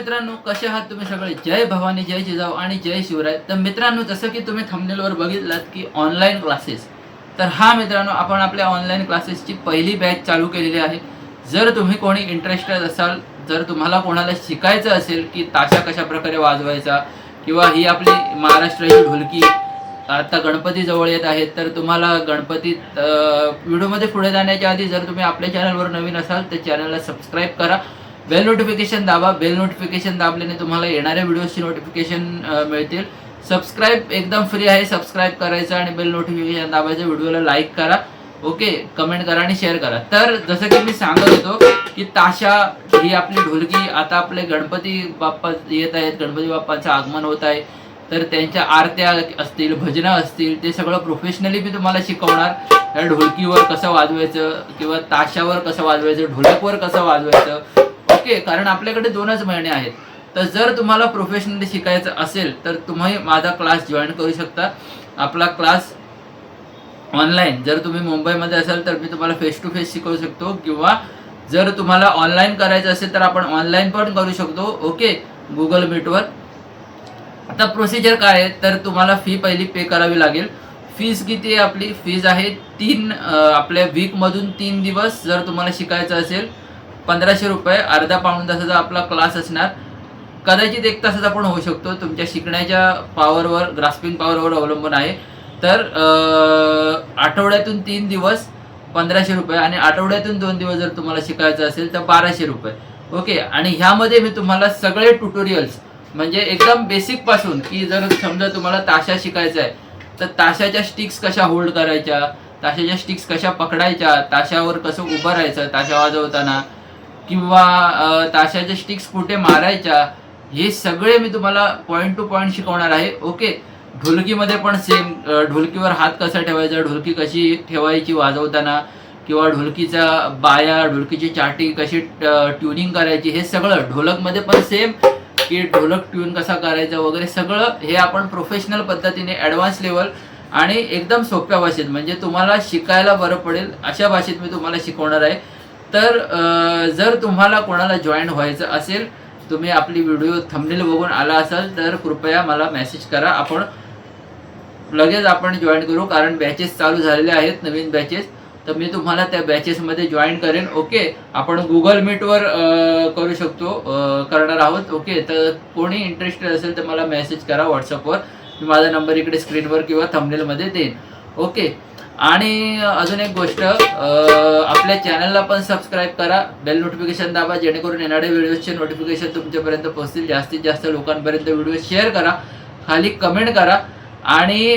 मित्रांनो, कसे आहात तुम्ही सगळे? जय भवानी, जय जिजाऊ आणि जय शिवराय. तर मित्रांनो, जसं की तुम्ही थंबनेलवर बघितलात की ऑनलाईन क्लासेस, तर हा मित्रांनो आपण आपल्या ऑनलाईन क्लासेसची पहिली बॅच चालू केलेली आहे. जर तुम्ही कोणी इंटरेस्टेड असाल, जर तुम्हाला कोणाला शिकायचं असेल की ताशा कशा प्रकारे वाजवायचा किंवा ही आपली महाराष्ट्राची ढोलकी, आता गणपती जवळ येत आहेत, तर तुम्हाला गणपतीत व्हिडिओमध्ये पुढे जाण्याच्या आधी जर तुम्ही आपल्या चॅनलवर नवीन असाल तर चॅनलला सबस्क्राईब करा, बेल नोटिफिकेशन दाबा. बेल नोटिफिकेशन दाबल्याने तुम्हाला येणाऱ्या व्हिडिओची नोटिफिकेशन मिळतील. सबस्क्राईब एकदम फ्री आहे, सबस्क्राईब करायचं आणि बेल नोटिफिकेशन दाबायचं. व्हिडिओला लाईक करा, ओके, कमेंट करा आणि शेअर करा. तर जसं की मी सांगत होतो की ताशा ही आपली ढोलकी, आता आपले गणपती बाप्पा येत आहेत, गणपती बाप्पांचं आगमन होत आहे, तर त्यांच्या आरत्या असतील, भजनं असतील, ते सगळं प्रोफेशनली मी तुम्हाला शिकवणार. त्या ढोलकीवर कसं वाजवायचं किंवा ताशावर कसं वाजवायचं, ढोलकवर कसं वाजवायचं, ओके. कारण आपल्याकडे 2च महिने आहेत. तर जर तुम्हाला प्रोफेशनली शिकायचं असेल तर तुम्ही माझा क्लास जॉईन करू शकता. आपला क्लास ऑनलाईन, जर तुम्ही मुंबईमध्ये असाल तर मी तुम्हाला फेस टू फेस शिकवू शकतो, किंवा जर तुम्हाला ऑनलाईन करायचं असेल तर आपण ऑनलाईन पण करू शकतो, ओके, गुगल मीटवर. आता प्रोसिजर काय आहे, तर तुम्हाला फी पहिली पे करावी लागेल. फीज किती आहे? आपली फीज आहे आपल्या वीकमधून 3 दिवस जर तुम्हाला शिकायचं असेल 1500 रुपये. अर्धा पाऊण तासाचा आपला क्लास असणार. कदाचित 1 तासाचा पण होऊ शकतो, तुमच्या शिकण्याच्या पॉवरवर, ग्रास्पिंग पॉवरवर अवलंबून आहे. तर आठवड्यातून 3 दिवस 1500 रुपये आणि आठवड्यातून 2 दिवस जर तुम्हाला शिकायचं असेल तर 1200 रुपये, ओके. आणि ह्यामध्ये मी तुम्हाला सगळे ट्युटोरियल्स, म्हणजे एकदम बेसिक पासून, की जर समजा तुम्हाला ताशा शिकायचा आहे तर ताशाच्या स्टिक्स कशा होल्ड करायच्या, ताशाच्या स्टिक्स कशा पकडायच्या, ताशावर कसं उभं राहायचं ताशा वाजवताना, किंवा ताशाच्या स्टिक्स कुठे मारायच्या, हे सगळे मी तुम्हाला पॉईंट टू पॉईंट शिकवणार आहे, ओके. ढोलकीमध्ये पण सेम, ढोलकीवर हात कसा ठेवायचा, ढोलकी कशी ठेवायची वाजवताना, किंवा ढोलकीचा बाया, ढोलकीची चाटी कशी ट्युनिंग करायची, हे सगळं ढोलकमध्ये पण सेम, की ढोलक ट्यून कसा करायचा वगैरे सगळं हे आपण प्रोफेशनल पद्धतीने ॲडव्हान्स लेवल आणि एकदम सोप्या भाषेत, म्हणजे तुम्हाला शिकायला बरं पडेल अशा भाषेत मी तुम्हाला शिकवणार आहे. तर जर तुम्हाला कोणाला जॉईन व्हायचं असेल, तुम्ही आपली व्हिडिओ थंबनेल बघून आला असाल तर कृपया मला मेसेज करा. लगेच आपण जॉईन करू, कारण बॅचेस चालू झालेले आहेत, नवीन बॅचेस. तर मी तुम्हाला त्या बॅचेसमध्ये जॉईन करेन, ओके. आपण गुगल मीटवर करू शकतो, करणार आहोत, ओके. तर कोणी इंटरेस्टेड असेल तर मला मेसेज करा व्हॉट्सअपवर. मी माझा नंबर इकडे स्क्रीनवर किंवा थंबनेलमध्ये देईन, ओके. आणि अजून एक गोष्ट, आपल्या चॅनलला पण सबस्क्राईब करा, बेल नोटिफिकेशन दाबा, जेणेकरून येणाऱ्या व्हिडिओजचे नोटिफिकेशन तुमच्यापर्यंत पोहोचतील. जास्तीत जास्त लोकांपर्यंत व्हिडिओ शेअर करा, खाली कमेंट करा आणि